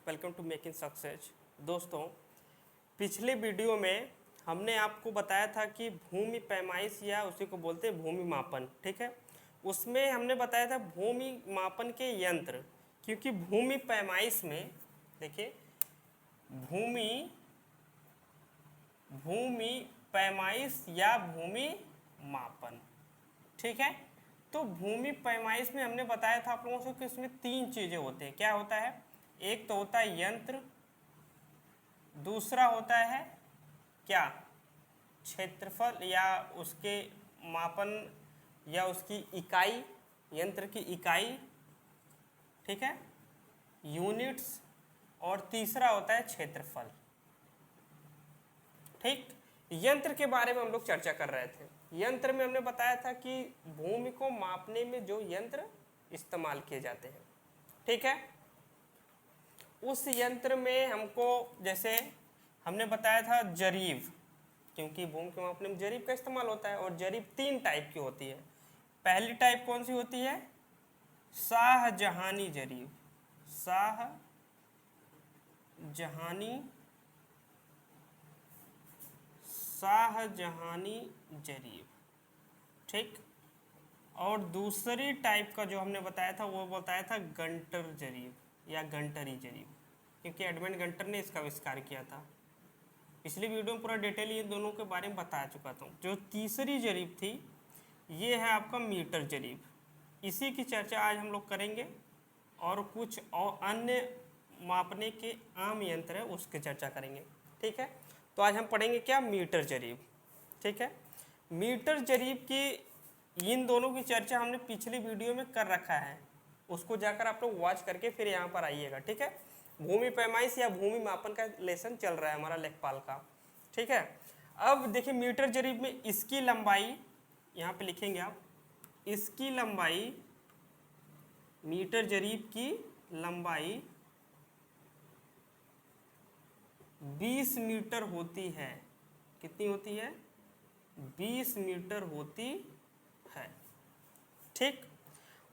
Welcome to making success. दोस्तों, पिछले video में हमने आपको बताया था कि भूमि पैमाइश या उसी को बोलते हैं भूमि मापन, ठीक है। उसमें हमने बताया था भूमि मापन के यंत्र, क्योंकि भूमि पैमाइश में देखिए भूमि भूमि पैमाइश या भूमि मापन, ठीक है। तो भूमि पैमाइश में हमने बताया था आप लोगों से कि इसमें तीन चीज़ें होती हैं। क्या होता है? एक तो होता है यंत्र, दूसरा होता है क्या, क्षेत्रफल या उसके मापन या उसकी इकाई, यंत्र की इकाई, ठीक है, यूनिट्स, और तीसरा होता है क्षेत्रफल। ठीक, यंत्र के बारे में हम लोग चर्चा कर रहे थे। यंत्र में हमने बताया था कि भूमि को मापने में जो यंत्र इस्तेमाल किए जाते हैं, ठीक है, उस यंत्र में हमको जैसे हमने बताया था जरीब, क्योंकि भूमि को मापने में जरीब का इस्तेमाल होता है। और जरीब तीन टाइप की होती है। पहली टाइप कौन सी होती है? शाहजहानी जरीब, शाहजहानी जरीब, ठीक। और दूसरी टाइप का जो हमने बताया था वो बताया था गंटर जरीब या गंटरी जरीब, क्योंकि एडमंड गंटर ने इसका आविष्कार किया था। पिछली वीडियो में पूरा डिटेल ये दोनों के बारे में बता चुका था। जो तीसरी जरीब थी ये है आपका मीटर जरीब। इसी की चर्चा आज हम लोग करेंगे, और कुछ और अन्य मापने के आम यंत्र है उसकी चर्चा करेंगे, ठीक है। तो आज हम पढ़ेंगे क्या, मीटर जरीब, ठीक है। मीटर जरीब की इन दोनों की चर्चा हमने पिछली वीडियो में कर रखा है, उसको जाकर आप लोग वॉच करके फिर यहाँ पर आइएगा, ठीक है। भूमि पैमाइश या भूमि मापन का लेसन चल रहा है हमारा लेखपाल का, ठीक है। अब देखिए मीटर जरीब में इसकी लंबाई यहाँ पे लिखेंगे आप, इसकी लंबाई, मीटर जरीब की लंबाई 20 मीटर होती है। कितनी होती है? 20 मीटर होती है, ठीक।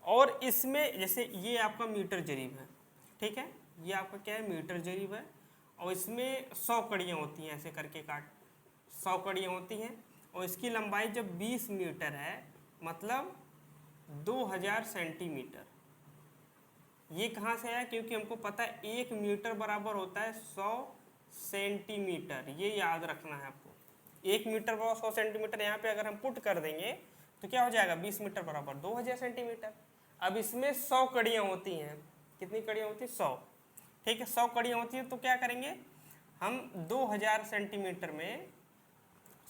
और इसमें जैसे ये आपका मीटर जरीब है, ठीक है, ये आपका क्या है, मीटर जरीब है। और इसमें 100 कड़ियाँ होती हैं, ऐसे करके काट 100 कड़ियाँ होती हैं। और इसकी लंबाई जब 20 मीटर है मतलब 2000 सेंटीमीटर। ये कहाँ से आया? क्योंकि हमको पता है 1 मीटर बराबर होता है 100 सेंटीमीटर, ये याद रखना है आपको। 1 मीटर बराबर 100 सेंटीमीटर, यहाँ पे अगर हम पुट कर देंगे तो क्या हो जाएगा, 20 मीटर बराबर 2000 सेंटीमीटर। अब इसमें 100 कड़ियाँ होती हैं। कितनी कड़ियाँ होती हैं? 100, ठीक है। 100 कड़ियाँ होती हैं तो क्या करेंगे हम, 2000 सेंटीमीटर में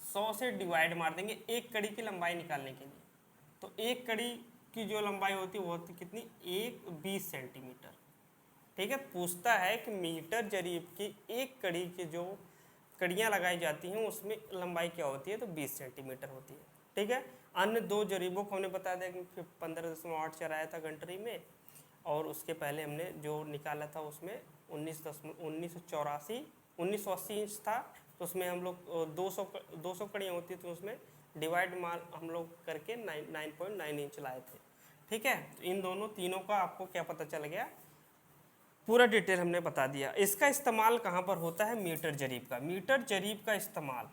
100 से डिवाइड मार देंगे एक कड़ी की लंबाई निकालने के लिए। तो एक कड़ी की जो लंबाई होती है वो होती कितनी, 20 सेंटीमीटर, ठीक है। पूछता है कि मीटर जरीब की एक कड़ी की जो कड़ियाँ लगाई जाती हैं उसमें लंबाई क्या होती है, तो 20 सेंटीमीटर होती है, ठीक है। अन्य दो जरीबों को हमने बता दिया कि 15.8 चलाया था घंटरी में, और उसके पहले हमने जो निकाला था उसमें 1980 इंच था। तो उसमें हम लोग 200 कड़ियाँ होती तो उसमें डिवाइड मार हम लोग करके 9.9 इंच लाए थे, ठीक है। तो इन दोनों तीनों का आपको क्या पता चल गया, पूरा डिटेल हमने बता दिया। इसका इस्तेमाल कहाँ पर होता है? मीटर जरीब का। मीटर जरीब का इस्तेमाल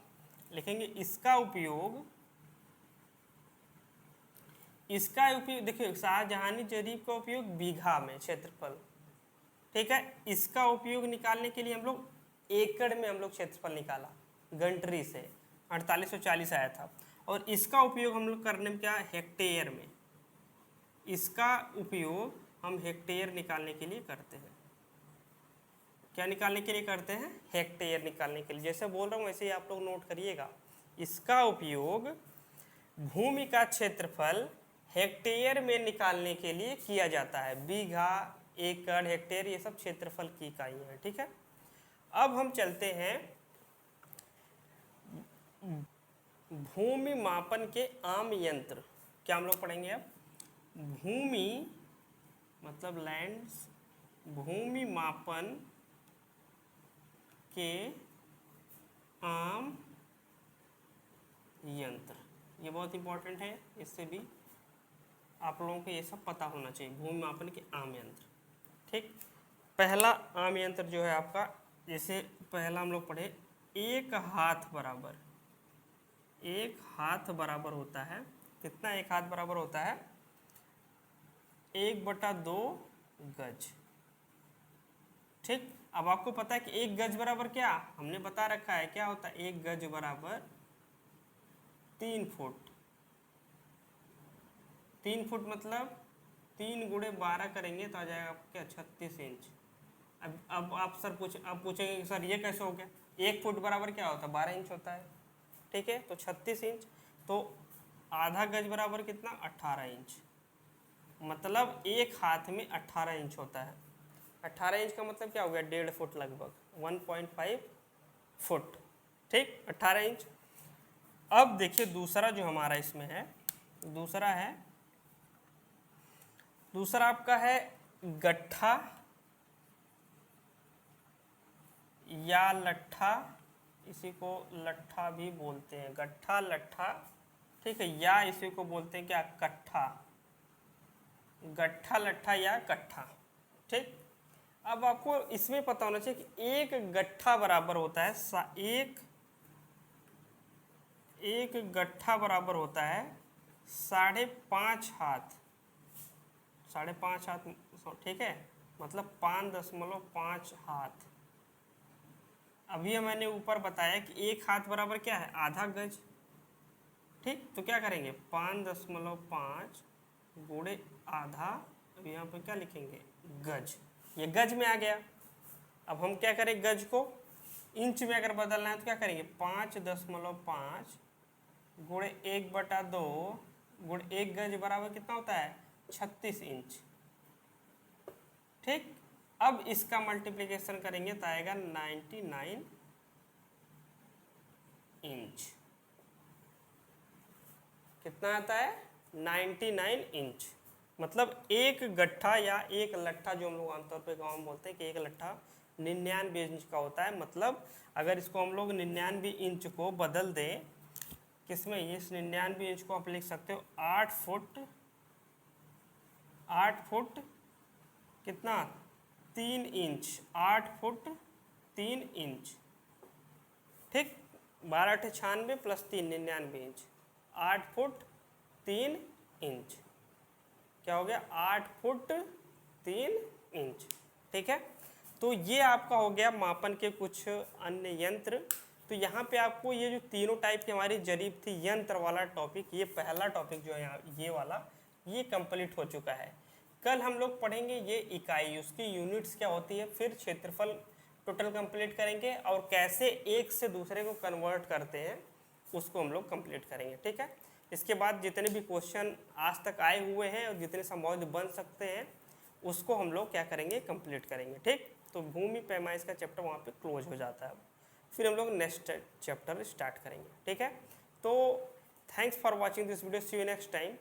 लिखेंगे, इसका उपयोग देखिए, शाहजहानी जरीब का उपयोग बीघा में क्षेत्रफल, ठीक है। इसका उपयोग निकालने के लिए हम लोग एकड़ में हम लोग क्षेत्रफल निकाला, गंटरी से 4840 आया था। और इसका उपयोग हम लोग करने में क्या, हेक्टेयर में। इसका उपयोग हम हेक्टेयर निकालने के लिए करते हैं। क्या निकालने के लिए करते हैं? हेक्टेयर निकालने के लिए। जैसे बोल रहा हूँ वैसे ही आप लोग नोट करिएगा। इसका उपयोग भूमि का क्षेत्रफल हेक्टेयर में निकालने के लिए किया जाता है। बीघा, एकड़, हेक्टेयर, ये सब क्षेत्रफल की इकाइयाँ हैं, ठीक है। अब हम चलते हैं भूमि मापन के आम यंत्र। क्या हम लोग पढ़ेंगे अब? भूमि मतलब लैंड्स, भूमि मापन के आम यंत्र। ये बहुत इंपॉर्टेंट है, इससे भी आप लोगों को ये सब पता होना चाहिए। भूमि मापन के आम यंत्र, ठीक। पहला आम यंत्र जो है आपका, जैसे पहला हम लोग पढ़े, एक हाथ बराबर, एक हाथ बराबर होता है, कितना एक हाथ बराबर होता है, 1/2 गज। ठीक, अब आपको पता है कि एक गज बराबर क्या, हमने बता रखा है क्या होता है, एक गज बराबर 3 फुट। 3 फुट मतलब 3 × 12 करेंगे तो आ जाएगा आपके 36 इंच। अब आप सर अब पूछेंगे कि सर ये कैसे हो गया, 1 फुट बराबर क्या होता है, 12 इंच होता है। ठीक है, तो 36 इंच, तो आधा गज बराबर कितना, 18 इंच। मतलब एक हाथ में 18 इंच होता है। 18 इंच का मतलब क्या हो गया, 1.5 फुट लगभग, 1.5 फुट। ठीक, 18 इंच। अब देखिए दूसरा जो हमारा इसमें है, दूसरा आपका है गट्ठा या लट्ठा, इसी को लट्ठा भी बोलते हैं, गट्ठा लट्ठा। ठीक है, या इसी को बोलते हैं क्या, कट्ठा, गट्ठा लट्ठा या कट्ठा। ठीक, अब आपको इसमें पता होना चाहिए कि एक गट्ठा बराबर होता है एक गट्ठा बराबर होता है 5.5 हाथ, 5.5 हाथ। ठीक है, मतलब 5.5 हाथ। अभी मैंने ऊपर बताया कि एक हाथ बराबर क्या है, आधा गज। ठीक, तो क्या करेंगे, 5.5 गुणे आधा, अब यहाँ पर क्या लिखेंगे, गज। ये गज में आ गया। अब हम क्या करें, गज को इंच में अगर बदलना है तो क्या करेंगे, 5.5 गुणे 1/2 गुणे 1 गज बराबर कितना होता है, 36 इंच। ठीक, अब इसका मल्टीप्लिकेशन करेंगे तो आएगा 99 इंच। कितना आता है, 99 इंच। मतलब एक गट्ठा या एक लट्ठा, जो हम लोग आमतौर पे गाँव में बोलते हैं कि एक लट्ठा 99 इंच का होता है। मतलब अगर इसको हम लोग 99 इंच को बदल दें किसमें, इस 99 इंच को आप लिख सकते हो 8 फुट कितना, 3 इंच, 8 फुट 3 इंच। ठीक, 12 × 96 + 3 99 इंच, 8 फुट 3 इंच। क्या हो गया, 8 फुट 3 इंच। ठीक है, तो ये आपका हो गया मापन के कुछ अन्य यंत्र। तो यहाँ पे आपको ये जो तीनों टाइप की हमारी जरीब थी, यंत्र वाला टॉपिक, ये पहला टॉपिक जो है यहाँ ये वाला, ये कंप्लीट हो चुका है। कल हम लोग पढ़ेंगे ये इकाई, उसकी यूनिट्स क्या होती है, फिर क्षेत्रफल टोटल कंप्लीट करेंगे, और कैसे एक से दूसरे को कन्वर्ट करते हैं उसको हम लोग कंप्लीट करेंगे। ठीक है, इसके बाद जितने भी क्वेश्चन आज तक आए हुए हैं और जितने संभावित बन सकते हैं उसको हम लोग क्या करेंगे, कंप्लीट करेंगे। ठीक, तो भूमि पैमाइश का चैप्टर वहाँ पे क्लोज हो जाता है। फिर हम लोग नेक्स्ट चैप्टर स्टार्ट करेंगे। ठीक है, तो thanks for watching this video, see you next time.